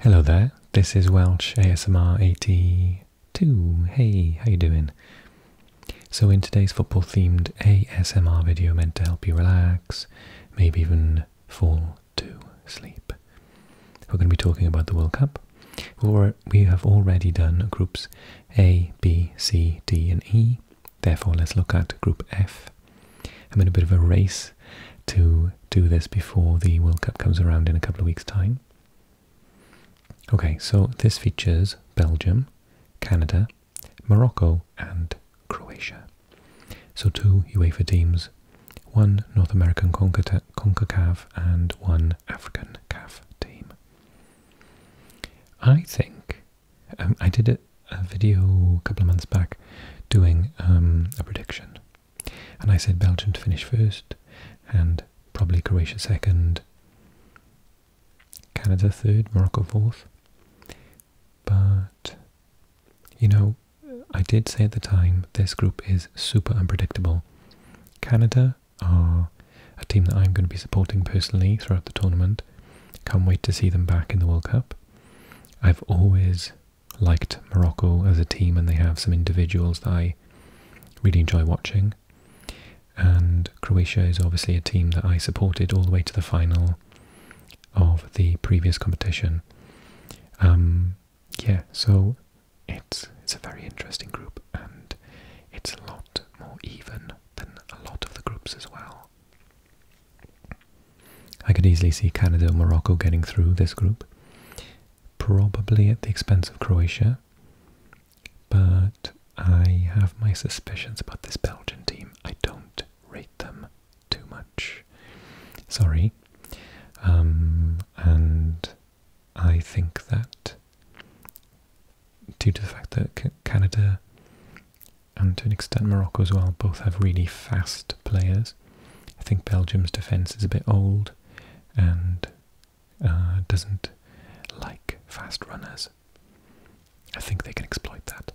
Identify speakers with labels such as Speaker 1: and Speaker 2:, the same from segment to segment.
Speaker 1: Hello there, this is Welsh ASMR 82. Hey, how you doing? So in today's football-themed ASMR video meant to help you relax, maybe even fall to sleep, we're going to be talking about the World Cup. We have already done groups A, B, C, D and E, therefore let's look at Group F. I'm in a bit of a race to do this before the World Cup comes around in a couple of weeks' time. Okay, so this features Belgium, Canada, Morocco and Croatia. So 2 UEFA teams, 1 North American CONCACAF and 1 African CAF team. I think, I did a video a couple of months back doing a prediction. And I said Belgium to finish first and probably Croatia second, Canada third, Morocco fourth. But, you know, I did say at the time this group is super unpredictable. Canada are a team that I'm going to be supporting personally throughout the tournament. Can't wait to see them back in the World Cup. I've always liked Morocco as a team, and they have some individuals that I really enjoy watching. And Croatia is obviously a team that I supported all the way to the final of the previous competition. Yeah, so it's a very interesting group, and it's a lot more even than a lot of the groups as well. I could easily see Canada and Morocco getting through this group, probably at the expense of Croatia, but I have my suspicions about this Belgian team. I don't rate them too much. Sorry. And I think that due to the fact that Canada and to an extent Morocco as well both have really fast players, I think Belgium's defence is a bit old and doesn't like fast runners. I think they can exploit that.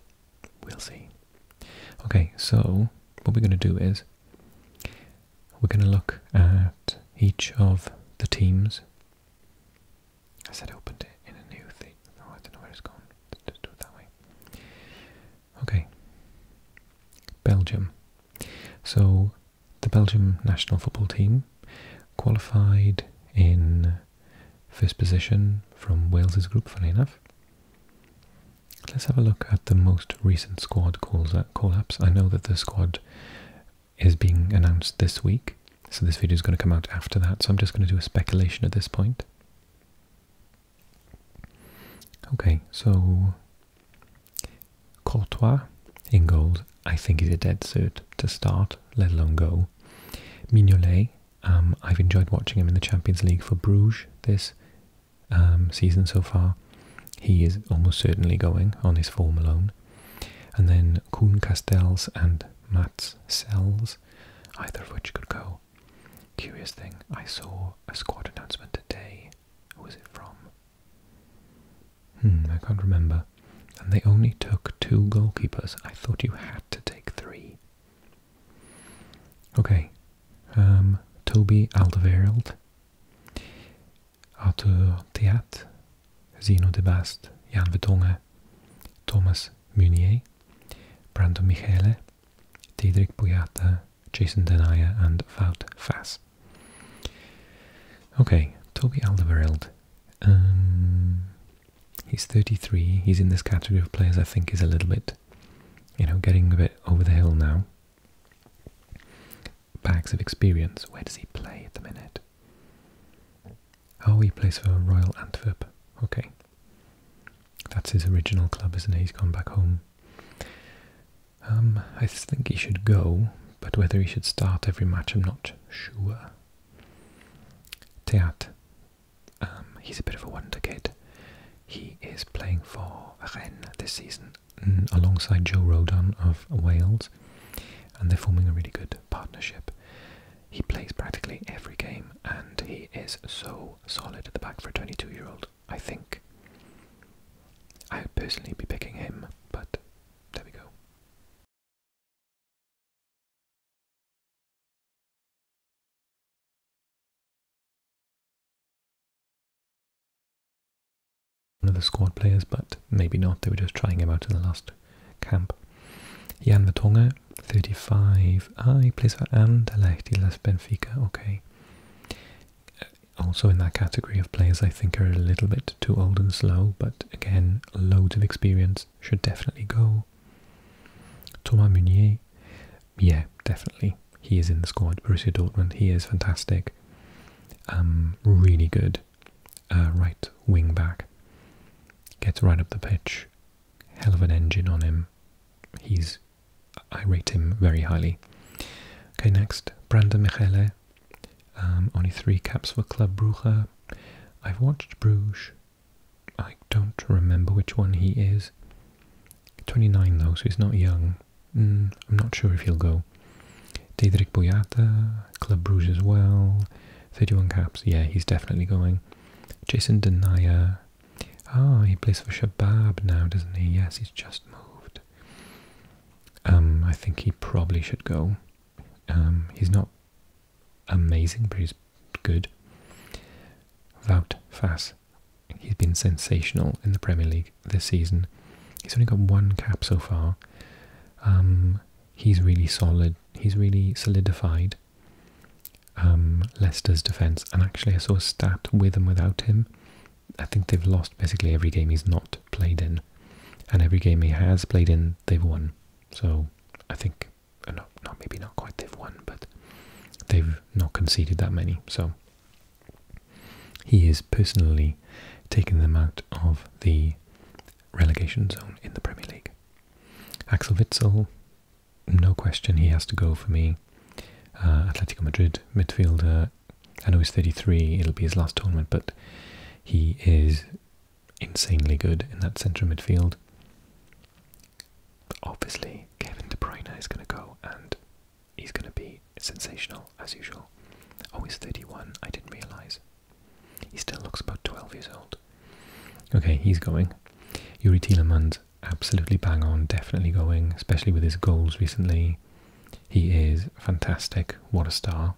Speaker 1: We'll see. Okay, so what we're going to do is we're going to look at each of the teams. I said I opened it in a new thing. Oh, I don't know where it's gone. Let's do it that way. Okay. Belgium. So the Belgium national football team qualified in first position from Wales's group, funny enough. Let's have a look at the most recent squad call-ups. I know that the squad is being announced this week, so this video is going to come out after that, so I'm just going to do a speculation at this point. Okay, so Courtois in goals, I think he's a dead cert to start, let alone go. Mignolet, I've enjoyed watching him in the Champions League for Bruges this season so far. He is almost certainly going on his form alone. And then Koen Castells and Mats Sells, either of which could go. Curious thing, I saw a squad announcement today. Who was it from? I can't remember. And they only took 2 goalkeepers. I thought you had to take 3. Okay. Toby Alderweireld, Arthur Theat, Zino de Bast, Jan Vertongen, Thomas Meunier, Brandon Michele, Diederik Boyata, Jason Denayer and Wout Faes. Okay, Toby Alderweireld. He's 33. He's in this category of players I think is a little bit, getting a bit over the hill now. Bags of experience. Where does he play at the minute? Oh, he plays for Royal Antwerp. Okay. That's his original club, isn't it? He's gone back home. I think he should go, but whether he should start every match, I'm not sure. Theat. He's a bit of a wonder kid. He is playing for Rennes this season alongside Joe Rodon of Wales, and they're forming a really good partnership. He plays practically every game, and he is so solid at the back for a 22-year-old. I think I'd personally be picking him, but there we go. one of the squad players, but maybe not. They were just trying him out in the last camp. Jan Vertonghen, 35. He plays for Anderlecht. He left Benfica. Okay. Also in that category of players I think are a little bit too old and slow, but again, loads of experience, should definitely go. Thomas Meunier, yeah, definitely. He is in the squad. Borussia Dortmund, he is fantastic. Really good right wing back. Gets right up the pitch. Hell of an engine on him. I rate him very highly. Okay, next, Brandon Michele. Only 3 caps for Club Brugge. I've watched Bruges. I don't remember which one he is. 29 though, so he's not young. I'm not sure if he'll go. Diederik Boyata, Club Bruges as well. 31 caps. Yeah, he's definitely going. Jason Denayer. He plays for Shabab now, doesn't he? Yes, he's just moved. I think he probably should go. He's not amazing, but he's good. Wout Faes. He's been sensational in the Premier League this season. He's only got 1 cap so far. He's really solid. He's really solidified Leicester's defence. And actually I saw a stat with and without him. I think they've lost basically every game he's not played in. And every game he has played in, they've won. So I think, maybe not quite they've won, but they've not conceded that many. So he is personally taking them out of the relegation zone in the Premier League. Axel Witsel, no question, he has to go for me. Atletico Madrid midfielder. I know he's 33, it'll be his last tournament, but he is insanely good in that centre midfield. Obviously, Kevin De Bruyne is going to go, and he's going to be sensational, as usual. Oh, he's 31, I didn't realise. He still looks about 12 years old. Okay, he's going. Yuri Tielemans, absolutely bang on, definitely going, especially with his goals recently. He is fantastic, what a star.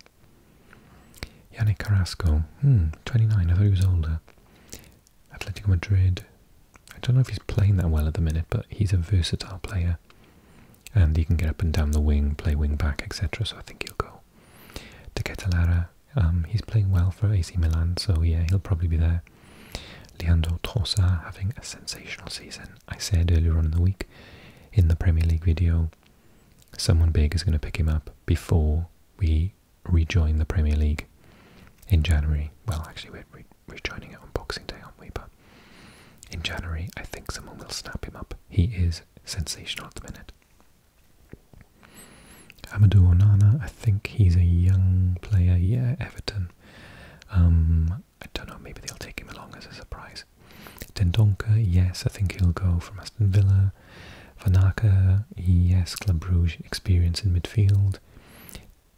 Speaker 1: Yannick Carrasco, 29, I thought he was older. Atletico Madrid, I don't know if he's playing that well at the minute, but he's a versatile player. And he can get up and down the wing, play wing back, etc. So I think he'll go. De Ketelaere, he's playing well for AC Milan, so yeah, he'll probably be there. Leandro Trossard having a sensational season. I said earlier on in the week in the Premier League video, someone big is going to pick him up before we rejoin the Premier League in January. Well, actually, we're rejoining it on Boxing Day, aren't we? But in January, I think someone will snap him up. He is sensational at the minute. Amadou Onana, I think he's a young player. Yeah, Everton. I don't know, maybe they'll take him along as a surprise. Dendoncker, yes, I think he'll go from Aston Villa. Van Aken, yes, Club Brugge, experience in midfield.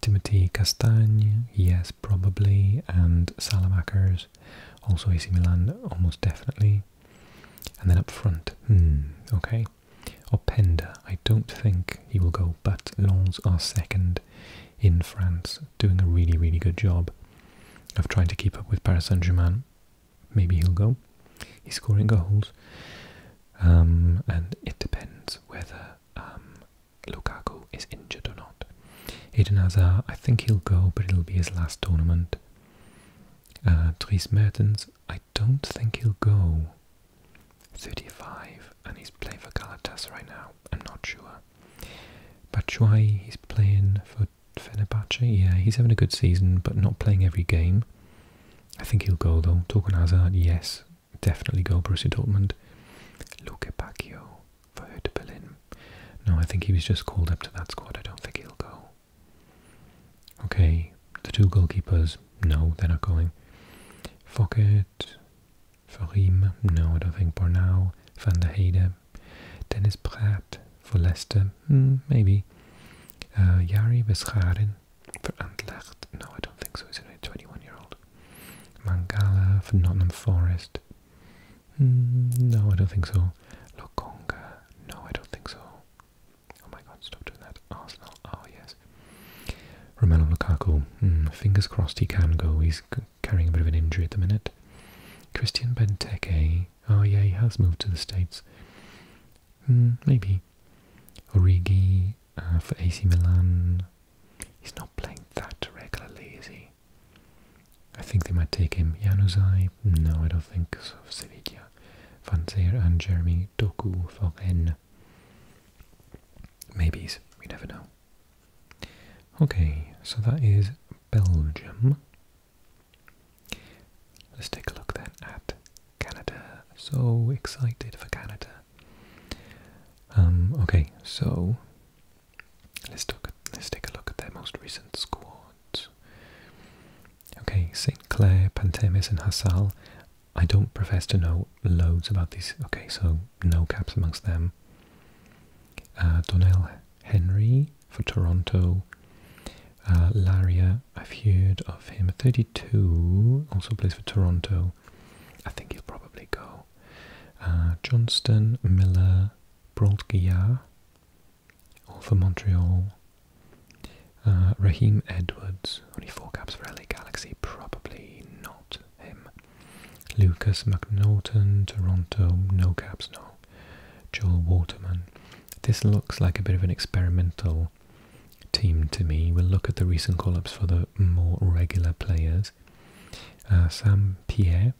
Speaker 1: Timothy Castagne, yes, probably. And Salamakers, also AC Milan, almost definitely. And then up front, okay. Openda, I don't think he will go, but Lens are second in France, doing a really, really good job of trying to keep up with Paris Saint-Germain. Maybe he'll go. He's scoring goals. And it depends whether Lukaku is injured or not. Eden Hazard, I think he'll go, but it'll be his last tournament. Dries Mertens, I don't think he'll go. 35, and he's playing for Galatasaray now. I'm not sure. Batshuayi, he's playing for Fenerbahce. Yeah, he's having a good season, but not playing every game. I think he'll go though. Torgan Hazard, yes, definitely go. Borussia Dortmund. Luke Bacchio for Hertha Berlin. No, I think he was just called up to that squad. I don't think he'll go. Okay, the 2 goalkeepers, no, they're not going. Fokkert, Farim, no, I don't think. Bornau, Van der Heide, Dennis Praet for Leicester, maybe. Jari Bescharen for Anderlecht, no, I don't think so. He's only a 21-year-old. Mangala for Nottingham Forest, no, I don't think so. Lokonga, no, I don't think so. Oh my god, stop doing that. Arsenal, oh yes. Romelu Lukaku, fingers crossed he can go. He's carrying a bit of an injury at the minute. Christian Benteke. Oh yeah, he has moved to the States. Maybe. Origi for AC Milan. He's not playing that regularly, is he? I think they might take him. Januzaj? No, I don't think so. Sevilla. Van Zier and Jeremy Doku for Rennes. Maybes, we never know. Okay, so that is Belgium. Let's take a look then at Canada. So excited for Canada. Okay, so let's take a look at their most recent squads. Okay, St. Clair, Pantemis and Hassal. I don't profess to know loads about these. Okay, so no caps amongst them. Donnell Henry for Toronto. Laria, I've heard of him. 32, also plays for Toronto. I think he'll probably go. Johnston, Miller, Brault-Guillard, all for Montreal. Raheem Edwards, only 4 caps for LA Galaxy, probably not him. Lucas McNaughton, Toronto, no caps, no. Joel Waterman. This looks like a bit of an experimental team to me. We'll look at the recent call-ups for the more regular players. Sam Piet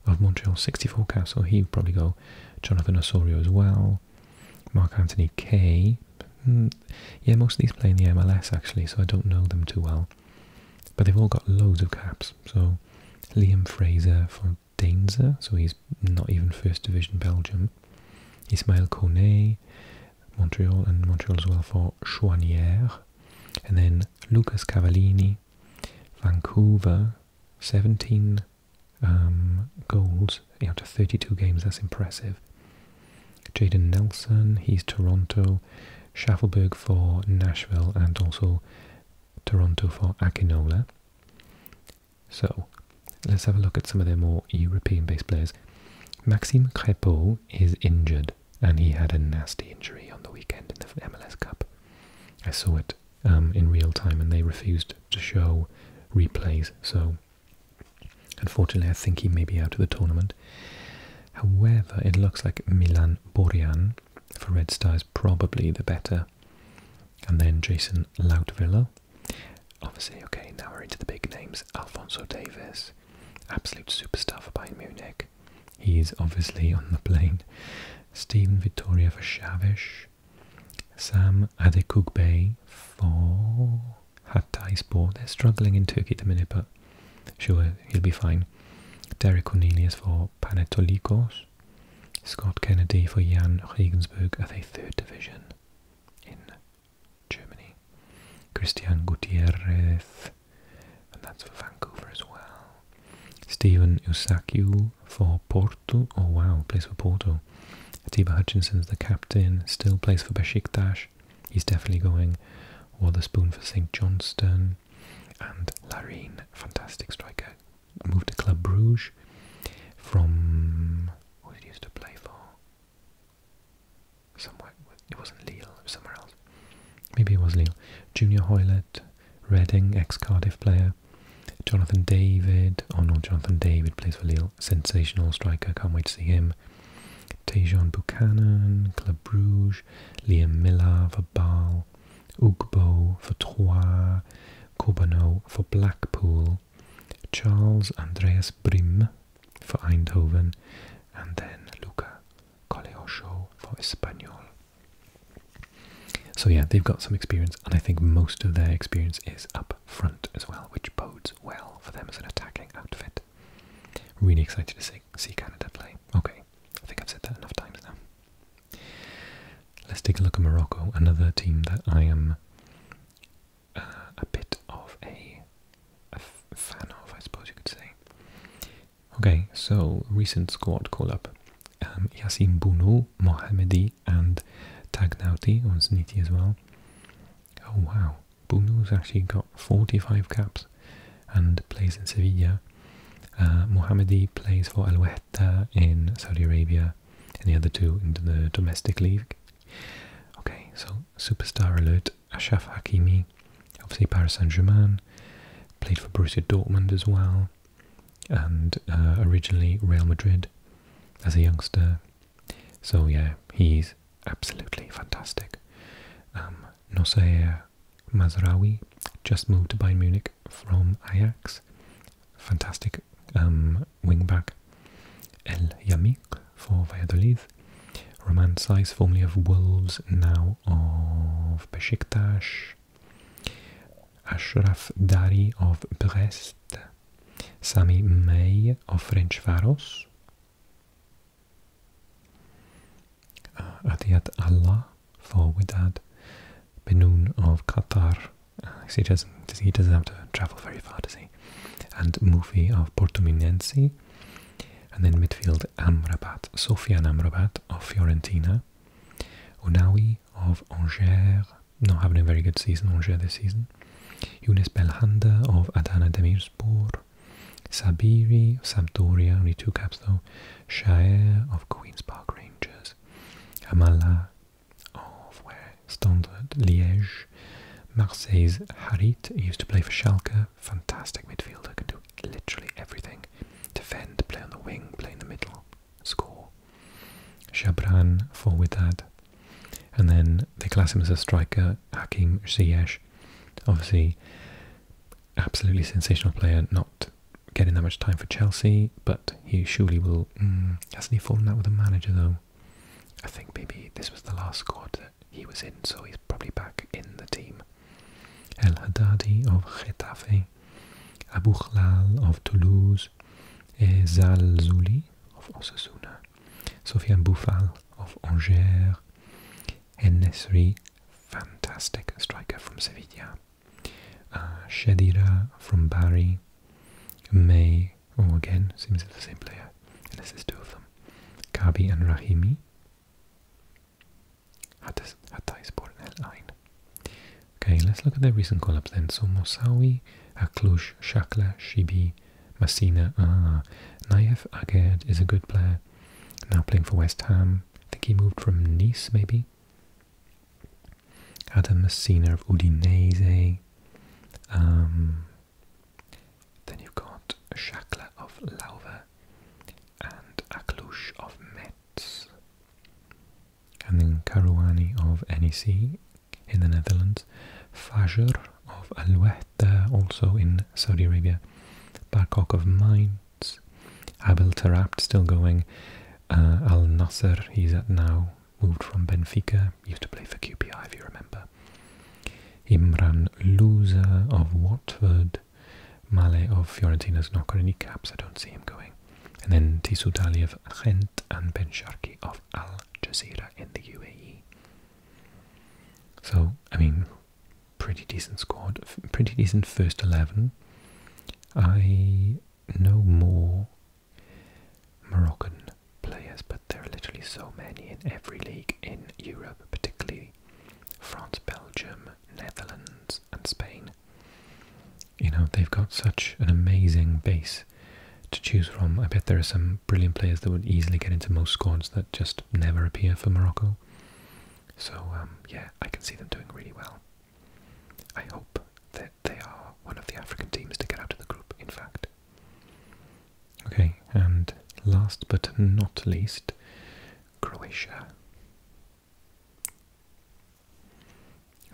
Speaker 1: of Montreal, 64 caps, so he would probably go. Jonathan Osorio as well. Mark Anthony Kay. Yeah, most of these play in the MLS actually, so I don't know them too well. But they've all got loads of caps. So Liam Fraser for Deinze, so he's not even First Division Belgium. Ismail Kone, Montreal, and Montreal as well for Chouanière. And then Lucas Cavallini, Vancouver, 17 goals out of 32 games, that's impressive. Jaden Nelson, he's Toronto. Schaffelberg for Nashville, and also Toronto for Akinola. So, let's have a look at some of their more European-based players. Maxime Crépeau is injured, and he had a nasty injury on the weekend in the MLS Cup. I saw it in real time, and they refused to show replays, so unfortunately I think he may be out of the tournament. However, it looks like Milan Borjan for Red Star is probably the better. And then Jason Lautvilla. Obviously, okay, now we're into the big names. Alphonso Davies, absolute superstar for Bayern Munich. He's obviously on the plane. Steven Vittoria for Chaves. Sam Adekugbe for Hatayspor. They're struggling in Turkey at the minute, but sure, he'll be fine. Derek Cornelius for Panetolikos. Scott Kennedy for Jan Regensburg at a 3rd division in Germany. Christian Gutierrez, and that's for Vancouver as well. Stephen Usakiu for Porto. Oh wow, plays for Porto. Atiba Hutchinson's the captain, still plays for Besiktas. He's definitely going. Wotherspoon for St. Johnston. And Larine, fantastic striker. Moved to Club Bruges from... what did he used to play for? Somewhere. It wasn't Lille, it was somewhere else. Maybe it was Lille. Junior Hoylett, Reading, ex-Cardiff player. Jonathan David. Oh no, Jonathan David plays for Lille. Sensational striker, can't wait to see him. Tejon Buchanan, Club Bruges. Liam Miller for Bâle. Ugbo for Troyes. Corbano for Blackpool. Charles Andreas Brim for Eindhoven. And then Luca Coleocho for Espanyol. So yeah, they've got some experience, and I think most of their experience is up front as well, which bodes well for them as an attacking outfit. Really excited to see Canada play. Okay, I think I've said that enough times now. Let's take a look at Morocco, another team that I am a bit of a fan of, I suppose you could say. Okay, so recent squad call-up. Yassin Bounou, Mohamedi, and Tagnauti on Sniti as well. Oh wow, Bounou's actually got 45 caps and plays in Sevilla. Mohamedi plays for Al Wahda in Saudi Arabia, and the other two in the domestic league. Okay, so superstar alert. Ashraf Hakimi, obviously Paris Saint-Germain, played for Borussia Dortmund as well. and originally Real Madrid as a youngster. So yeah, he's absolutely fantastic. Nosair Mazraoui just moved to Bayern Munich from Ajax. Fantastic wing-back. El Yamik for Valladolid. Roman Saiz, formerly of Wolves, now of Besiktas. Ashraf Dari of Brest. Sami May of Ferencváros. Atiyat Allah for Wydad. Benoun of Qatar. He doesn't have to travel very far, does he? And Mufi of Portimonense. And then midfield Amrabat, Sofiane Amrabat of Fiorentina. Ounaoui of Angers, not having a very good season, Angers this season. Younes Belhanda of Adana Demirspor. Sabiri of Sampdoria, only 2 caps though. Shaer of Queen's Park Rangers. Hamala of where? Standard Liège. Marseille's Harit, he used to play for Schalke. Fantastic midfielder, can do literally everything. Defend, play on the wing, play in the middle, score. Chabran for Wydad. And then they class him as a striker, Hakim Ziyech. Obviously, absolutely sensational player, not getting that much time for Chelsea, but he surely will... hasn't he fallen out with the manager though? I think maybe this was the last squad that he was in, so he's probably back in the team. El Haddadi of Getafe. Abu Khlal of Toulouse. Zalzouli of Osasuna. Sofiane Boufal of Angers. En-Nesyri, fantastic striker from Sevilla. Shedira from Bari. May, again, seems it's the same player, unless there's 2 of them. Kabi and Rahimi. Hatayspor El Ain. Okay, let's look at their recent call-ups then. So Moussaoui, Cluj, Shakla, Shibi, Messina. Naif Aged is a good player, now playing for West Ham. I think he moved from Nice, maybe. Adam Messina of Udinese. Then you've got Shakla of Lauve and Aklush of Metz. And then Karouani of NEC in the Netherlands. Fajr of Al-Wahda, also in Saudi Arabia. Barkok of Mainz. Abel Tarabt still going. Al Nasser, he's at now, moved from Benfica, used to play for QPR if you remember. Imran Louza of Watford. Male of Fiorentina's not got any caps, I don't see him going. And then Tissoud Ali of Ghent and Ben Sharki of Al Jazeera in the UAE. So, I mean, pretty decent squad, pretty decent first 11. I know more Moroccan players, but there are literally so many in every league in Europe, particularly France, Belgium, Netherlands and Spain. You know, they've got such an amazing base to choose from. I bet there are some brilliant players that would easily get into most squads that just never appear for Morocco. So, yeah, I can see them doing really well. I hope that they are one of the African teams to get out of the group, in fact. Okay, and last but not least, Croatia.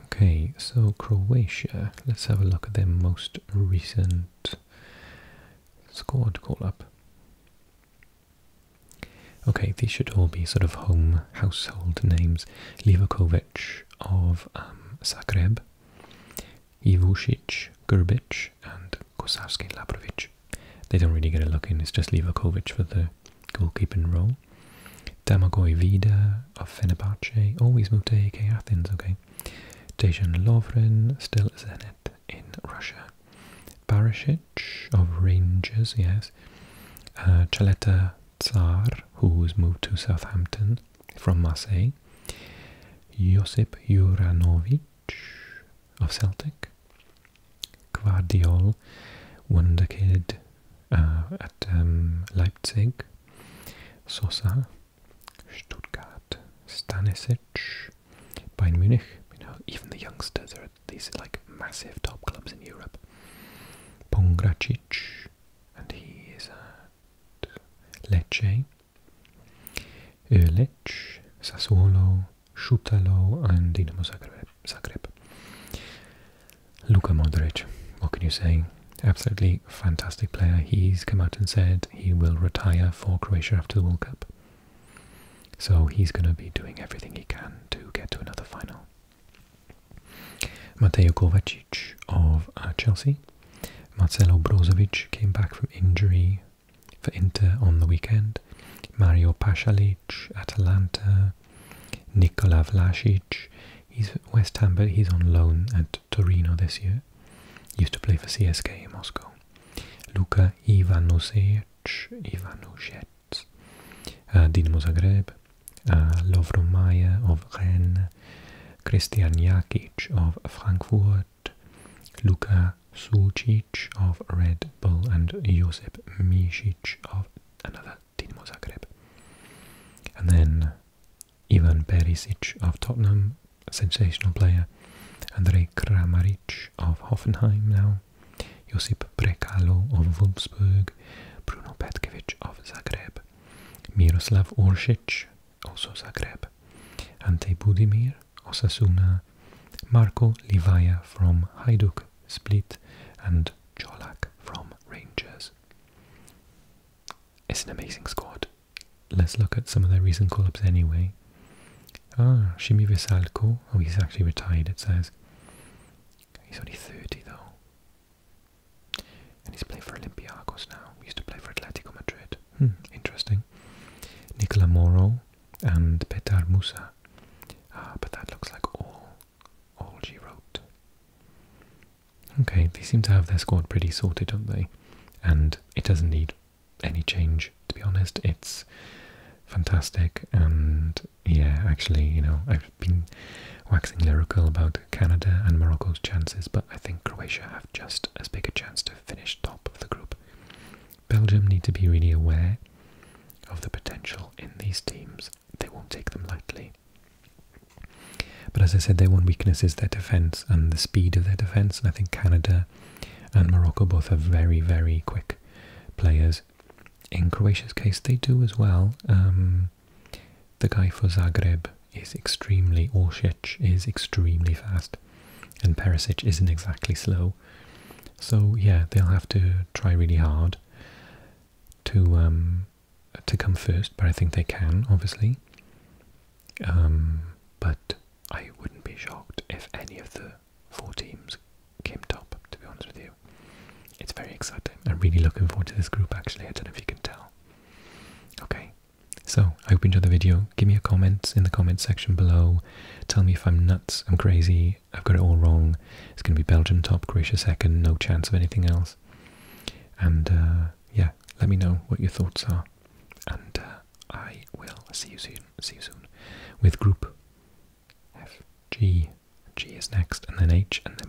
Speaker 1: Okay, so Croatia, let's have a look at their most recent squad call-up. Okay, these should all be sort of home household names. Livakovic of Zagreb, Ivušić, Grbić and Kosovski Labrovic. They don't really get a look in, it's just Livakovic for the goalkeeping role. Damagoj Vida of Fenerbahce, he's moved to AK Athens, okay. Dejan Lovren, still Zenit in Russia. Barisic of Rangers, yes. Chaleta Tsar, who's moved to Southampton from Marseille. Josip Juranovic of Celtic. Gvardiol, wonder kid at Leipzig. Sosa, Stuttgart. Stanisic, Bayern Munich. You know, even the youngsters are at these like massive top clubs in Europe. Pongracic, and he is Lecce, Lecce, Sassuolo, Schutalo, and Dinamo Zagreb. Luka Modric, what can you say? Absolutely fantastic player. He's come out and said he will retire for Croatia after the World Cup. So he's going to be doing everything he can to get to another final. Mateo Kovacic of Chelsea. Marcelo Brozovic came back from injury for Inter on the weekend. Mario Pasalic, Atalanta. Nikola Vlasic, he's at West Ham, but he's on loan at Torino this year. Used to play for CSK in Moscow. Luka Ivanovic, Dinamo Zagreb. Lovro Mayer of Rennes. Christian Jakic of Frankfurt. Luka Sucic of Red Bull, and Josip Misic of another Dinamo Zagreb. And then Ivan Perisic of Tottenham, a sensational player. Andrej Kramaric of Hoffenheim now. Josip Brekalo of Wolfsburg. Bruno Petkovic of Zagreb. Miroslav Orsic, also Zagreb. Ante Budimir, Osasuna. Marco Livaja from Hajduk Split, and Čolak from Rangers. It's an amazing squad. Let's look at some of their recent call-ups anyway. Shimi Vesalko. Oh, he's actually retired, it says. He's only 30 though. And he's playing for Olympiacos now. He used to play for Atletico Madrid. Interesting. Nicola Moro and Petar Musa. But that looks like all she wrote. Okay, they seem to have their squad pretty sorted, don't they? And it doesn't need any change, to be honest. It's fantastic, and yeah, actually, you know, I've been waxing lyrical about Canada and Morocco's chances, but I think Croatia have just as big a chance to finish top of the group. Belgium need to be really aware of the potential in these teams. They won't take them lightly. But as I said, their one weakness is their defence and the speed of their defence. I think Canada and Morocco both have very, very quick players. In Croatia's case, they do as well. The guy for Zagreb is Orsic is extremely fast, and Perisic isn't exactly slow. So yeah, they'll have to try really hard to come first, but I think they can, obviously. But I wouldn't be shocked if any of the four teams came top, to be honest with you. It's very exciting. I'm really looking forward to this group, actually. I don't know if you can tell. Okay, so I hope you enjoyed the video. Give me a comment in the comment section below. Tell me if I'm nuts, I'm crazy, I've got it all wrong. It's going to be Belgium top, Croatia second, no chance of anything else. And yeah, let me know what your thoughts are. And I will see you soon with Group F, G. G is next, and then H, and then